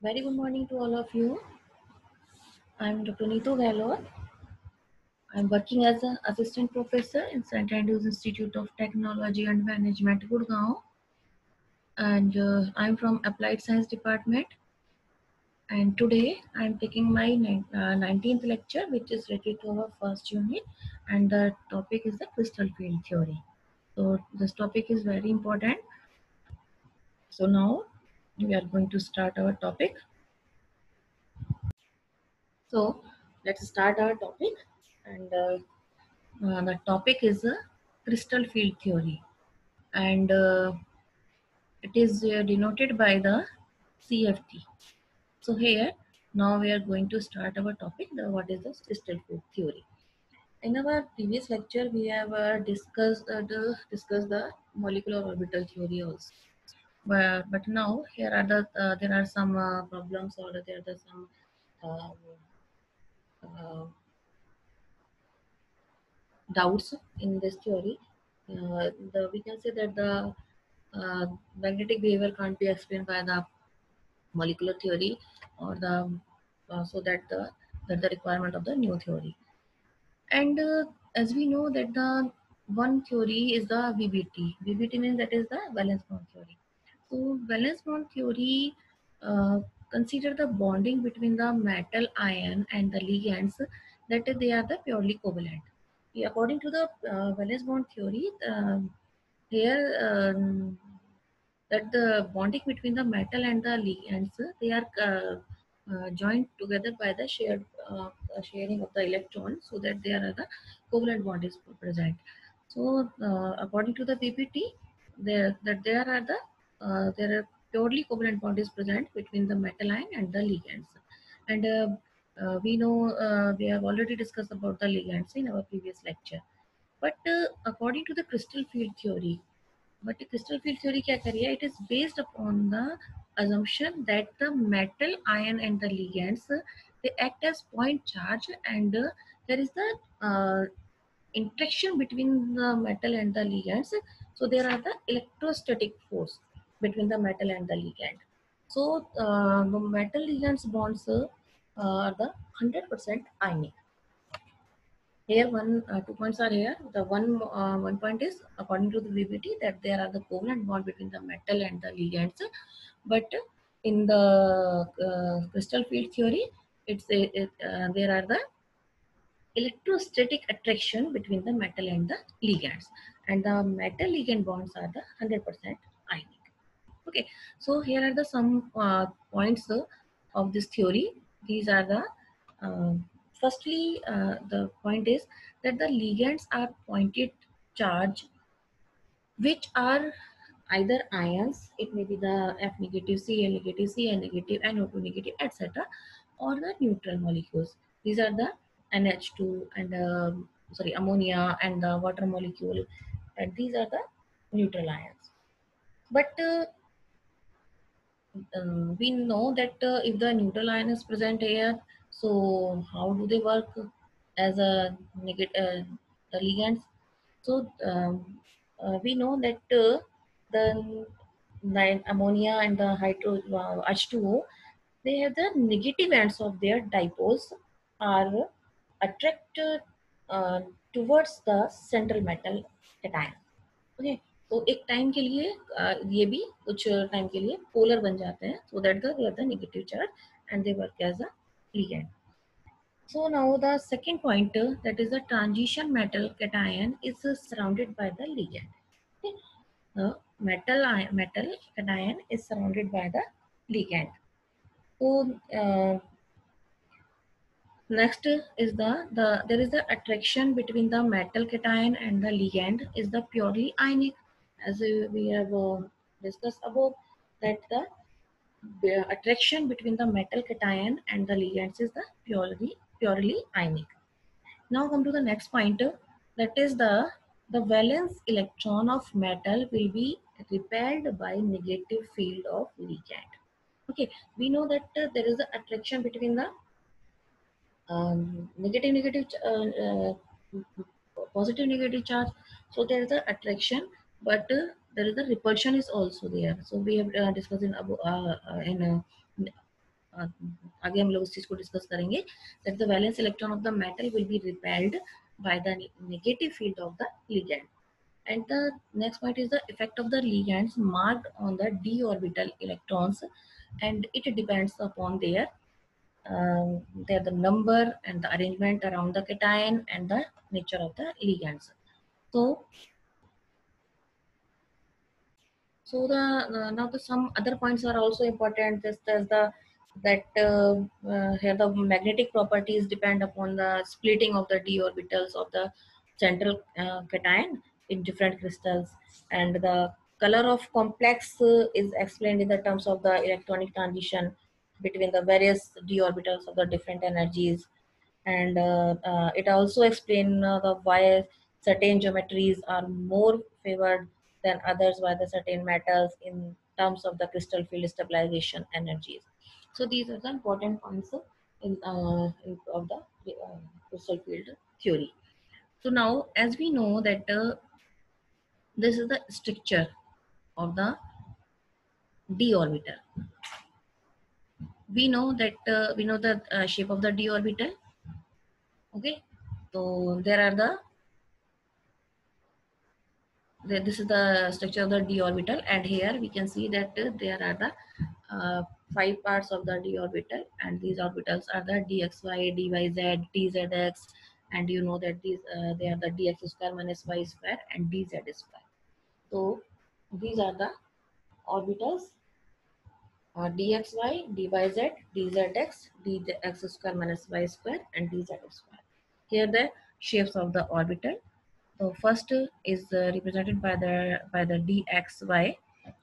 Very good morning to all of you. I'm Dr. Neetu Gahlor. I'm working as an assistant professor in St. Andrews Institute of Technology and Management, Gurgaon. And I'm from Applied Science Department. And today I'm taking my 19th lecture, which is related to our first unit. And the topic is the crystal field theory. So this topic is very important. So now we are going to start our topic. So let's start our topic. And the topic is crystal field theory, and it is denoted by the CFT. So here now we are going to start our topic. What is the crystal field theory? In our previous lecture, we have discussed the molecular orbital theory also. But now here are there are some problems, or there are some uh, uh, doubts in this theory. We can say that the magnetic behavior can't be explained by the molecular theory, or the so that the requirement of the new theory. And as we know that the one theory is the VBT. VBT means that is the valence bond theory. So valence bond theory uh, consider the bonding between the metal ion and the ligands, that they are the purely covalent. According to the valence bond theory, here that the bonding between the metal and the ligands, they are joined together by the sharing of the electron, so that there are the covalent bond is present. So according to the PPT, there are there are purely covalent bond is present between the metal ion and the ligands. And we know we have already discussed about the ligands in our previous lecture. But according to the crystal field theory, but the crystal field theory क्या कर रही है? It is based upon the assumption that the metal ion and the ligands, they act as point charge, and there is the uh, interaction between the metal and the ligands. So there are the electrostatic force between the metal and the ligand. So the metal ligands bonds are the 100% ionic. Here, two points are here. The one point is, according to the VBT, that there are the covalent bond between the metal and the ligands. But in the crystal field theory, there are the electrostatic attraction between the metal and the ligands, and the metal ligand bonds are the 100% ionic. Okay, so here are the some points of this theory. These are the uh, firstly, the point is that the ligands are pointed charge, which are either ions, it may be the F negative, Cl negative, Cl negative, NO2 negative, etc., or the neutral molecules. These are the NH2 and sorry, ammonia and the water molecule, and these are the neutral ions. But we know that if the neutral ion is present here, so how do they work as a negative the ligands? So we know that the ammonia and the hydro H2O, they have the negative ends of their dipoles are attracted towards the central metal cation. Okay, तो एक time के लिए ये भी कुछ time के लिए polar बन जाते हैं, so that they are the negative charge and they work as a ligand. So now the second point, that is the transition metal cation is surrounded by the ligand. Okay. The metal cation is surrounded by the ligand. So next is the there is the attraction between the metal cation and the ligand is the purely ionic, as we have discussed above, that the attraction between the metal cation and the ligands is the purely ionic. Now come to the next point, that is the valence electron of metal will be repelled by negative field of ligand. Okay, we know that there is the attraction between the negative positive negative charge, so there is a attraction, but there is a repulsion is also there. So we have discussed in आगे हम लोग इस चीज को discuss करेंगे, that the valence electron of the metal will be repelled by the negative field of the ligand. And the next point is the effect of the ligands marked on the d orbital electrons, and it depends upon their the number and the arrangement around the cation and the nature of the ligands. So the now the some other points are also important. Just as the that here the magnetic properties depend upon the splitting of the d orbitals of the central cation in different crystals, and the color of complex is explained in the terms of the electronic transition between the various d orbitals of the different energies. And it also explain the why certain geometries are more favored than others by the certain metals in terms of the crystal field stabilization energies. So these are the important points of the crystal field theory. So now, as we know that this is the structure of the d orbital. We know the shape of the d orbital. Okay, so there are this is the structure of the d orbital, and here we can see that there are the five parts of the d orbital, and these orbitals are the dxy, dyz, dzx, and you know that these they are the dx square minus y square and dz square. So these are the orbitals dxy, dyz, dzx, dx square minus y square and dz square. Here the shapes of the orbital. So first is represented by the dxy.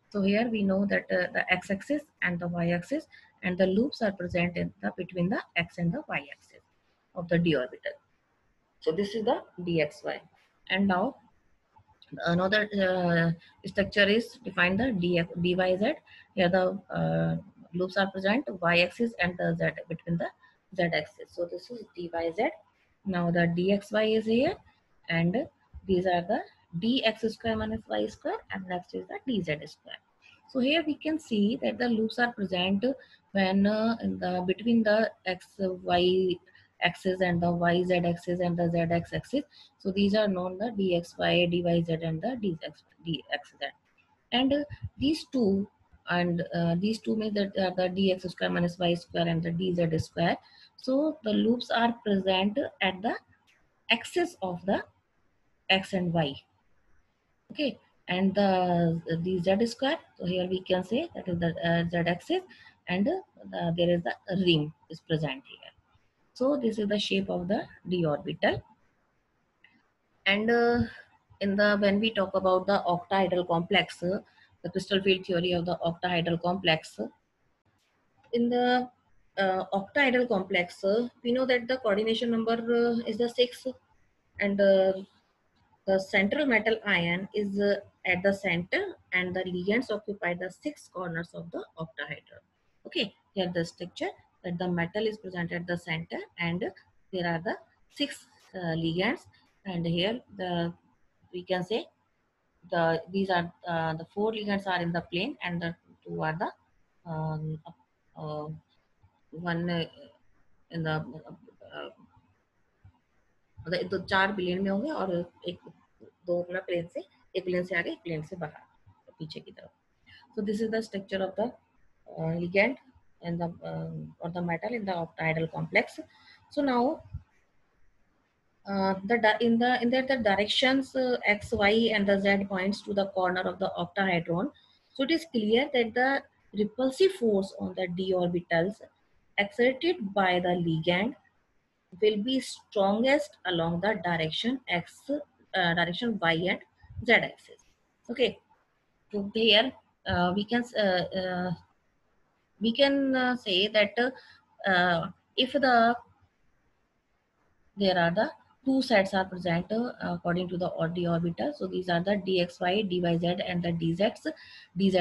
So here we know that the x-axis and the y-axis and the loops are present in the between the x and the y-axis of the d orbital. So this is the dxy. And now another structure is defined the dyz. Here the loops are present y-axis and the z between the z-axis. So this is dyz. Now the dxy is here, and these are the dx square minus y square, and next is the dz square. So here we can see that the loops are present when in the between the x y axis and the y z axis and the z x axis. So these are known the dxy, dyz, and the dxz. And these two means that are the dx square minus y square and the dz square. So the loops are present at the axis of the x and y. Okay, and the z square. So here we can say that is the z axis, and there is the ring is present here. So this is the shape of the d orbital. And in the when we talk about the octahedral complex, the crystal field theory of the octahedral complex, in the octahedral complex, we know that the coordination number is the 6, and the central metal ion is at the center, and the ligands occupy the 6 corners of the octahedron. Okay, here the structure that the metal is present at the center, and there are the 6 ligands, and here we can say these are the 4 ligands are in the plane, and the 2 are the um, uh, one in the मतलब तो 4 plane में होंगे, और एक दो अपना plane से, एक प्लेन से आगे एक प्लेन से बाहर पीछे की तरफ. So this is the structure of the ligand and the or the metal in the octahedral complex. So now in that the directions x, y, and the z points to the corner of the octahedron. So it is clear that the repulsive force on the d orbitals exerted by the ligand will be strongest along the direction direction y and z axis. Okay, so here we can say that if there are the two sets are present according to the d orbital. So these are the dxy, dyz, and the dzx. This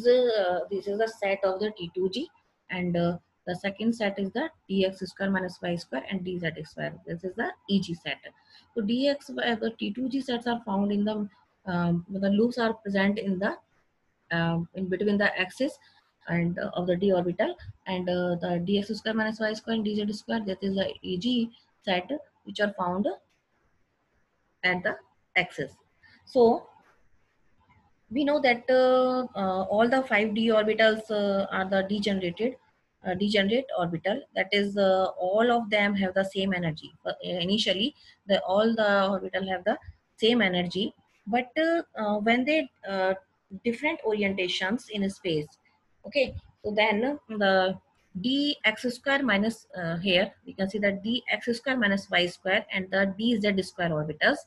is the set of the T2G, and the second set is the dx square minus y square and dz square. This is the EG set. So the T2G sets are found in the loops are present in the in between the axis and of the d orbital, and the dx square minus y square and dz square, that is the Eg set which are found at the axis. So we know that all the 5d orbitals are the degenerate orbital, that is all of them have the same energy. Initially all the orbital have the same energy, but when they different orientations in space, okay, so then the dx square minus here we can see that dx square minus y square and the dz square orbitals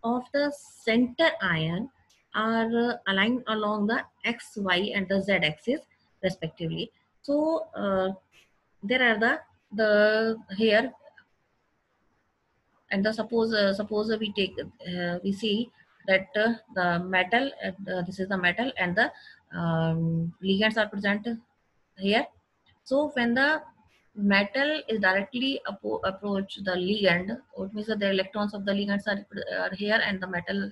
of the center ion are aligned along the x, y, and the z axis respectively. So there are the here, and the suppose we take we see that the metal, this is the metal, and the ligands are present here. So when the metal is directly approach the ligand, it means that the electrons of the ligands are here, and the metal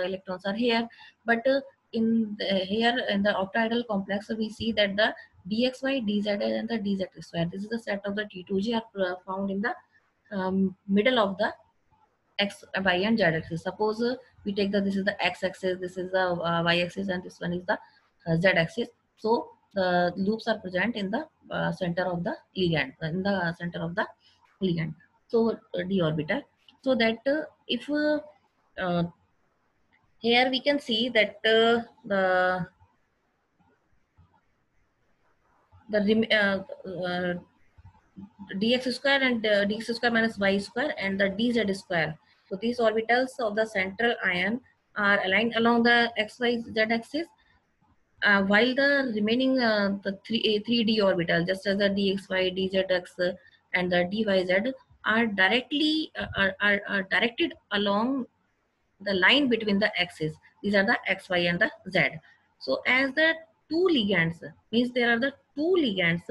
electrons are here. But here in the octahedral complex, we see that the dxy, dz, and the dz square, this is the set of the T2G, are found in the middle of the x, y, and z axis. Suppose we take the, this is the x axis, this is the y axis, and this one is the z axis. So the loops are present in the center of the ligand, so d orbital. So that if here we can see that the dx square and dx square minus y square and the dz square. So these orbitals of the central ion are aligned along the x, y, z axis, while the remaining the 3d orbital, just as the dxy, dzx, and the dyz, are directly are directed along the line between the axes. These are the x, y, and the z. So as the two ligands, means there are the two ligands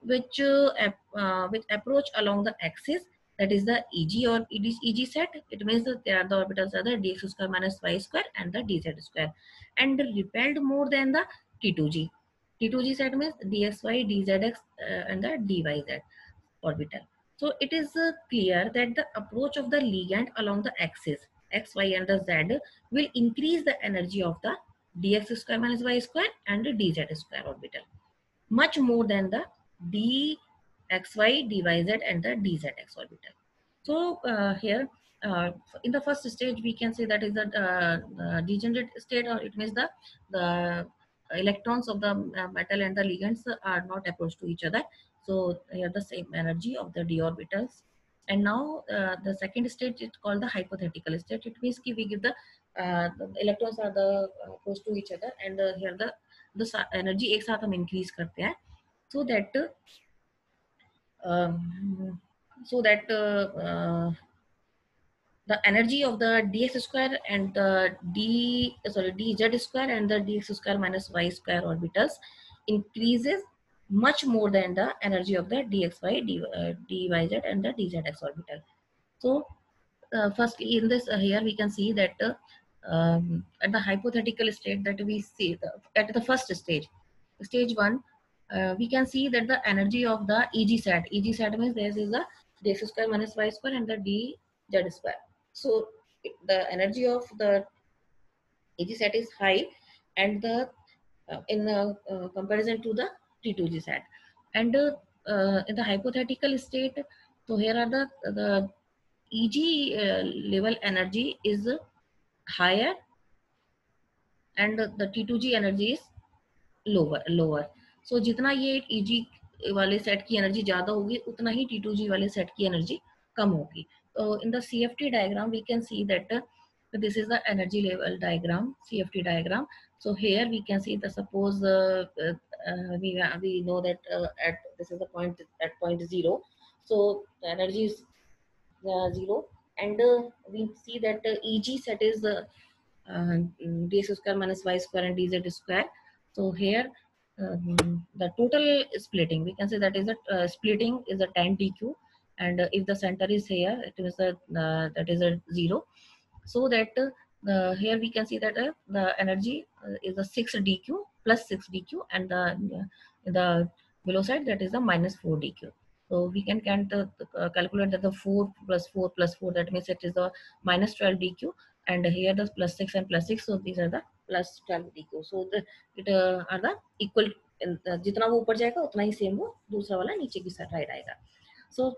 which approach along the axis, that is the Eg or Eg set. It means that there are the orbitals are the dx square minus y square and the dz square, and repelled more than the T2G. T2G set means dxy, dzx, and the dyz orbital. So it is clear that the approach of the ligand along the axis x, y, and the z will increase the energy of the dx square minus y square and the dz square orbital much more than the dxy, dyz, and the dzx orbital. So here in the first stage we can say that is the degenerate state, or it means the electrons of the metal and the ligands are not approached to each other. So here the same energy of the d orbitals. And now the second state is called the hypothetical state. It means ki we give the electrons are the close to each other, and here the energy एक साथ हम increase करते हैं, so that um, so that the energy of the dx square and the dz square and the dx square minus y square orbitals increases much more than the energy of the dxy, dyz, and the dzx orbital. So firstly in this here we can see that at the hypothetical state that we see at the first stage 1, we can see that the energy of the Eg set means this is the dx square minus y square and the dz square. So the energy of the Eg set is high, and the in comparison to the T2G set, and in the hypothetical state, so here are the Eg level energy is higher, and the T2G energy is lower. So जितना ये Eg वाले set की energy ज्यादा होगी, उतना ही T2G वाले set की energy कम होगी. So in the CFT diagram we can see that this is the energy level diagram, CFT diagram. So here we can see the suppose we know that at this is the point at point 0, so the energy is 0, and we see that Eg set is dx square minus y square and dz square. So here the total splitting, we can say that is a splitting is a 10 dq, and if the center is here, it is a that is a 0. So that here we can see that the energy is a 6 dq, plus 6 dq, and the below side, that is the minus 4 dq. So we can calculate that the 4 plus 4 plus 4, that means it is the minus 12 dq, and here the plus 6 and plus 6, so these are the plus 12 dq. So it are the equal, जितना वो ऊपर जाएगा उतना ही same वो दूसरा वाला नीचे की साइड आएगा. So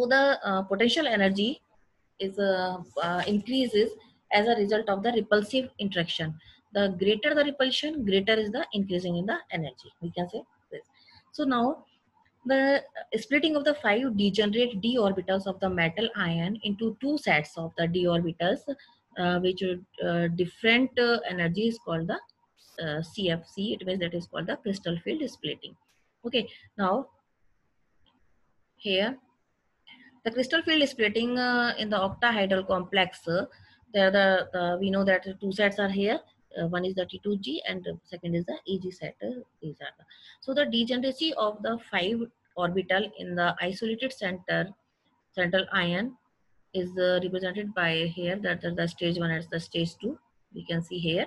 the potential energy is increases as a result of the repulsive interaction. The greater the repulsion, greater is the increasing in the energy, we can say this. So now the splitting of the 5 degenerate d orbitals of the metal ion into 2 sets of the d orbitals, which different energy is called the CFC. It means that is called the crystal field splitting. Okay, now here the crystal field splitting in the octahedral complex, there we know that two sets are here. One is the T2G and the second is the EG set. These are so the degeneracy of the 5 orbital in the isolated central ion is represented by here, that the stage 1 and the stage 2. We can see here.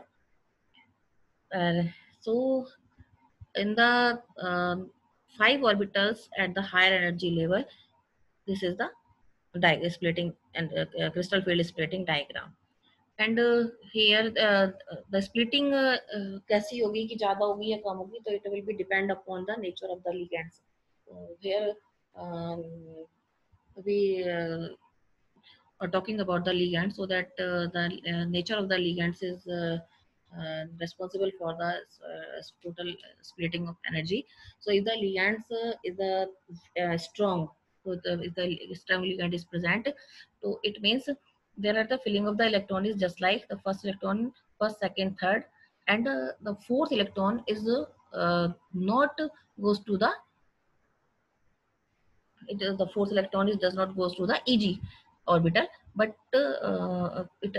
So in the 5 orbitals at the higher energy level, this is the splitting and crystal field splitting diagram. And here the splitting कैसी होगी, कि ज़्यादा होगी या कम होगी, तो it will be depend upon the nature of the ligands. Here we are talking about the ligand, so that the nature of the ligands is responsible for the total splitting of energy. So if the ligands is strong, so if the strong ligand is present, so it means there are the filling of the electron is just like the first electron, first, second, third, and the fourth electron is not goes to the the fourth electron is does not goes to the EG orbital, but it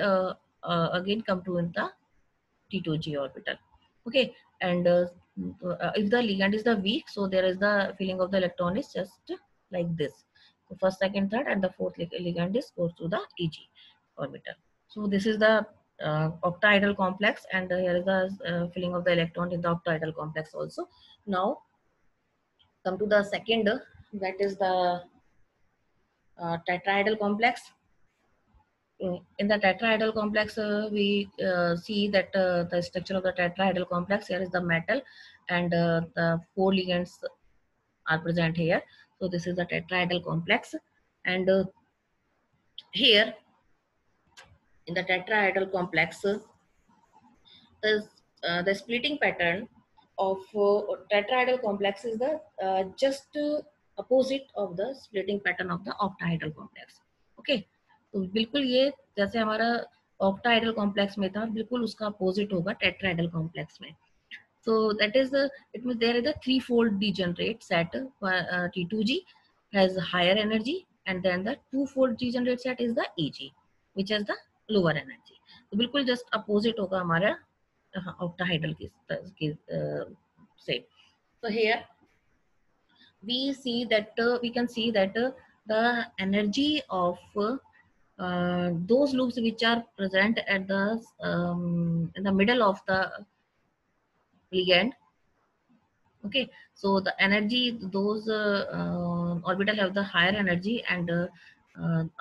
again come to in the T2G orbital. Okay, and if the ligand is the weak, so there is the filling of the electron is just like this. So first, second, third, and the fourth ligand is goes to the EG orbital. So this is the octahedral complex, and here is the filling of the electron in the octahedral complex also. Now come to the second, that is the tetrahedral complex. In the tetrahedral complex, we see that the structure of the tetrahedral complex, here is the metal, and the 4 ligands are present here. So this is the tetrahedral complex, and here in the tetrahedral complex, the splitting pattern of tetrahedral complex is the just opposite of the splitting pattern of the octahedral complex. Okay, तो बिल्कुल ये जैसे हमारा octahedral complex में था, बिल्कुल उसका opposite होगा टेट्राहेड्रल कॉम्प्लेक्स में. So that is the, it means there is a threefold degenerate set. T2G has higher energy, and then the twofold degenerate set is the EG, which has the lower energy. तो बिल्कुल just opposite होगा हमारा octahedral की say. So here we see that we can see that the energy of those loops which are present at the in the middle of the ligand. Okay, so the energy, those orbital have the higher energy, and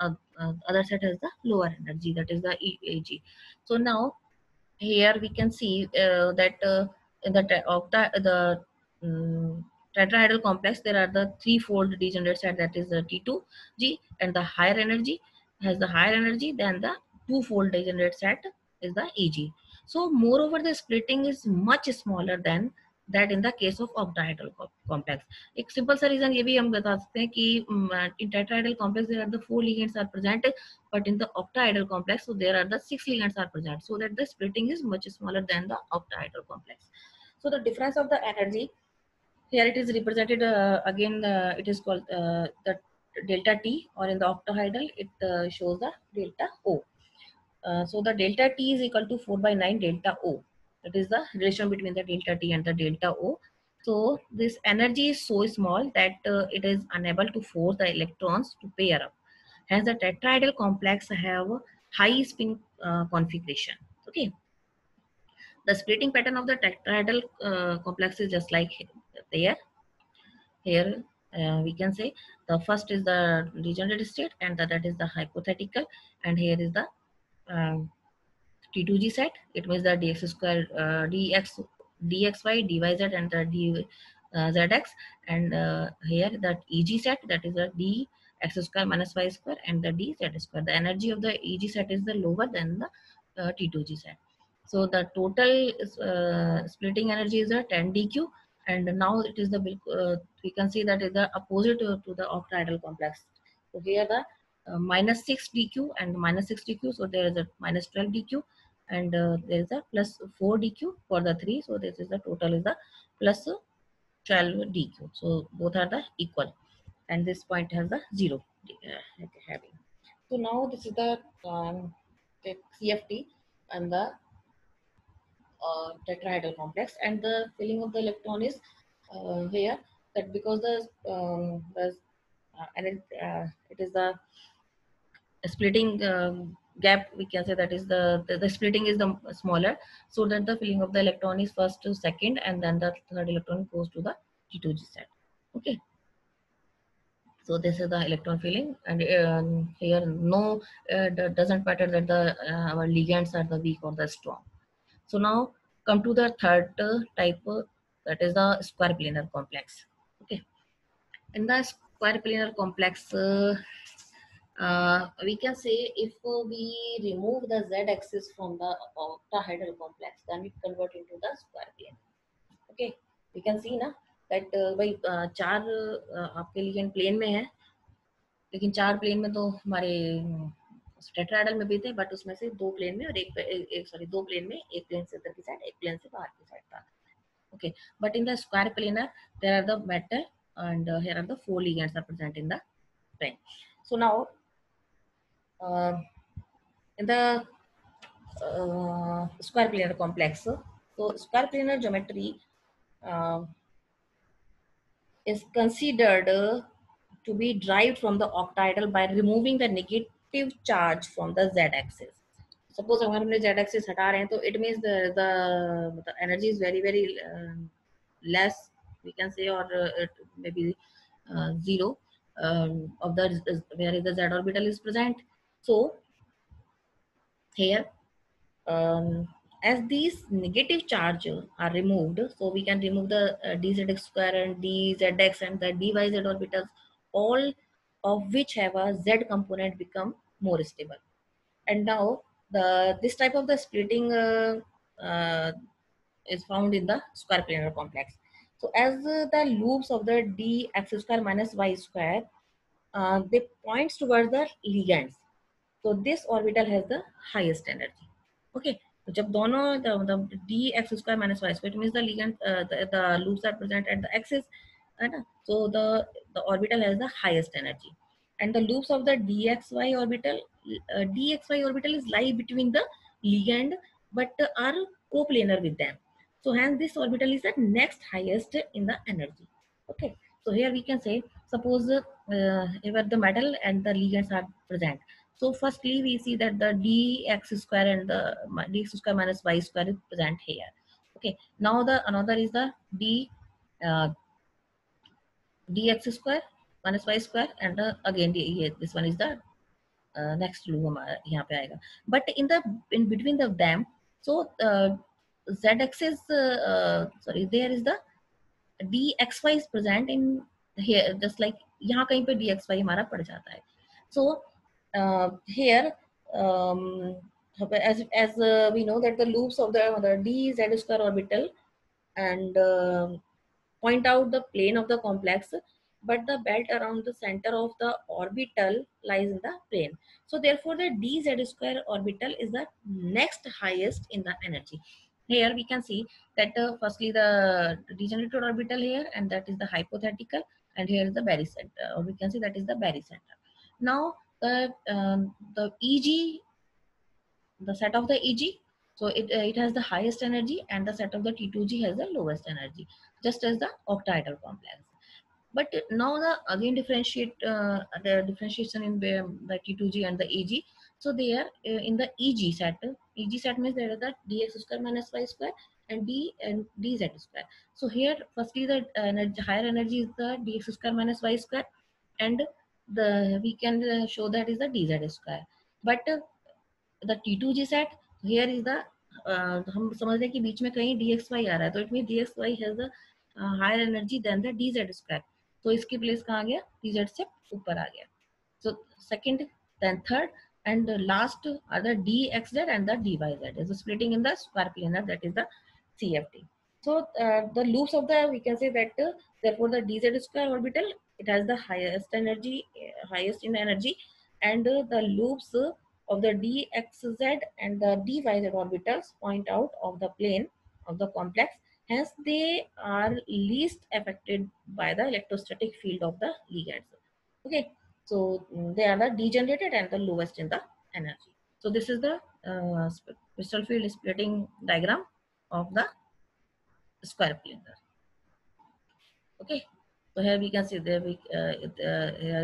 other set has the lower energy, that is the EG. So now here we can see that in the tetrahedral complex, there are the threefold degenerate set, that is the T2G, and the higher energy has the higher energy than the twofold degenerate set is the EG. So moreover, the splitting is much smaller than that in the case of octahedral complex. एक simple सा reason ये भी हम बता सकते हैं कि in tetrahedral complex there are the 4 ligands are present, but in the octahedral complex, so there are the 6 ligands are present, so that the splitting is much smaller than the octahedral complex. So the difference of the energy here, it is represented again, it is called the delta T, or in the octahedral it shows the delta O. So the delta T is equal to 4 by 9 delta O. That is the relation between the delta T and the delta O. So this energy is so small that it is unable to force the electrons to pair up. Hence the tetrahedral complex have high spin configuration. Okay. The splitting pattern of the tetrahedral complex is just like there. Here we can say the first is the degenerate state, and that is the hypothetical, and here is the T2G set. It means the dx square dxy dyz and the zx, and here that EG set, that is the d x square minus y square and the dz square. The energy of the EG set is the lower than the T2G set. So the total splitting energy is a 10 dq, and now it is the we can see that is the opposite to the octahedral complex. So here the minus 6 dq and minus 6 dq, so there is a minus 12 dq, and there is a plus 4 dq for the 3, so this is the total is the plus 12 dq. So both are the equal, and this point has the 0 having. So now this is the CFT and the tetrahedral complex, and the filling of the electron is here, that because and it is the splitting gap, we can say that is the splitting is the smaller, so that the filling of the electron is first to second, and then the third electron goes to the T2G set. Okay, so this is the electron filling, and here no doesn't matter that the our ligands are the weak or the strong. So now come to the third type, that is the square planar complex. Okay, in the square planar complex, we can say if we remove the z-axis from the octahedral complex, then it convert into the square plane. Okay, we can see ना that भाई चार आपके लिए plane में है, लेकिन चार plane में तो हमारे टेट्राहेड्रल में भी थे, बट उसमें से दो प्लेन में और एक सॉरी दो प्लेन में, एक प्लेन से अंदर की साइड, एक प्लेन से बाहर की साइड था. Okay, but in the square planar there are the metal, and here are the four ligands are present in the plane. So now in the square planar complex, so square planar geometry is considered to be derived from the octahedral by removing the negative charge from the z-axis. Suppose अगर हमने z-axis हटा रहे हैं, तो it means the energy is very less, we can say, or it maybe zero of the where the z orbital is present. So here as these negative charge are removed, so we can remove the dz square and dzx and the dyz orbitals, all of which have a z component become more stable. And now this type of the splitting is found in the square planar complex. So as the loops of the dx square minus y square, they points towards the ligands. So this orbital has the highest energy. Okay, तो जब दोनों the dx square minus y square, it means the ligand the loops are present at the axis, है ना? So the orbital has the highest energy, and the loops of the dxy orbital is lie between the ligand, but are coplanar with them. So hence this orbital is the next highest in the energy. Okay, so here we can say, suppose where the metal and the ligands are present. So firstly we see that the dx square and the dx square minus y square is present here. Okay, now the another is the uh, dx square minus y square, and again this one is the next loop हमारा यहाँ पे आएगा. But in between the them, so z axis sorry, there is the dxy is present in here, just like यहाँ कहीं पे dxy हमारा पड़ जाता है. So here as we know that the loops of the dz square orbital and point out the plane of the complex, but the belt around the center of the orbital lies in the plane. So therefore the dz square orbital is the next highest in the energy. Here we can see that firstly the degenerated orbital here, and that is the hypothetical, and here is the barycenter, or we can say that is the barycenter. Now the eg, the set of the eg, so it has the highest energy, and the set of the T2G has the lowest energy, just as the octahedral complex. But now the again the differentiation in the T2G and the EG. So they are in the EG set, EG set means there is the dx square minus y square and d and dz square. So here firstly the higher energy is the dx square minus y square, and the we can show that is the dz square. But the T2G set here is the हम समझ रहे हैं कि बीच में कहीं dxy आ रहा है, तो it mean dxy has the higher energy than the dz square. तो इसकी प्लेस कहाँ आ गया, dz से ऊपर आ गया. So second, then third, and the last are the dxz and the dyz. Is splitting in the square planar, that is the CFT. So the loops of the, we can say that therefore the dz square orbital, it has the highest energy, highest in energy, and the loops of the dxz and the dyz orbitals point out of the plane of the complex. Hence, they are least affected by the electrostatic field of the ligands. Okay, so they are the degenerated and the lowest in the energy. So this is the crystal field splitting diagram of the square planar. Okay, so here we can see there here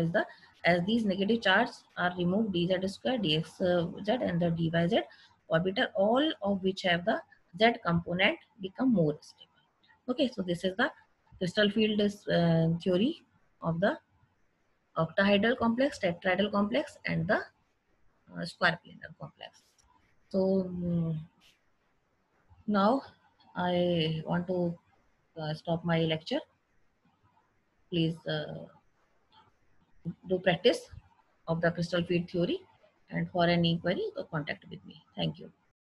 is the, as these negative charges are removed, dz square, dxz and the dyz orbital, all of which have the z component, become more stable. Okay, so this is the crystal field theory of the octahedral complex, tetrahedral complex, and the square planar complex. So now I want to stop my lecture. Please do practice of the crystal field theory, and for any inquiry, contact with me. Thank you.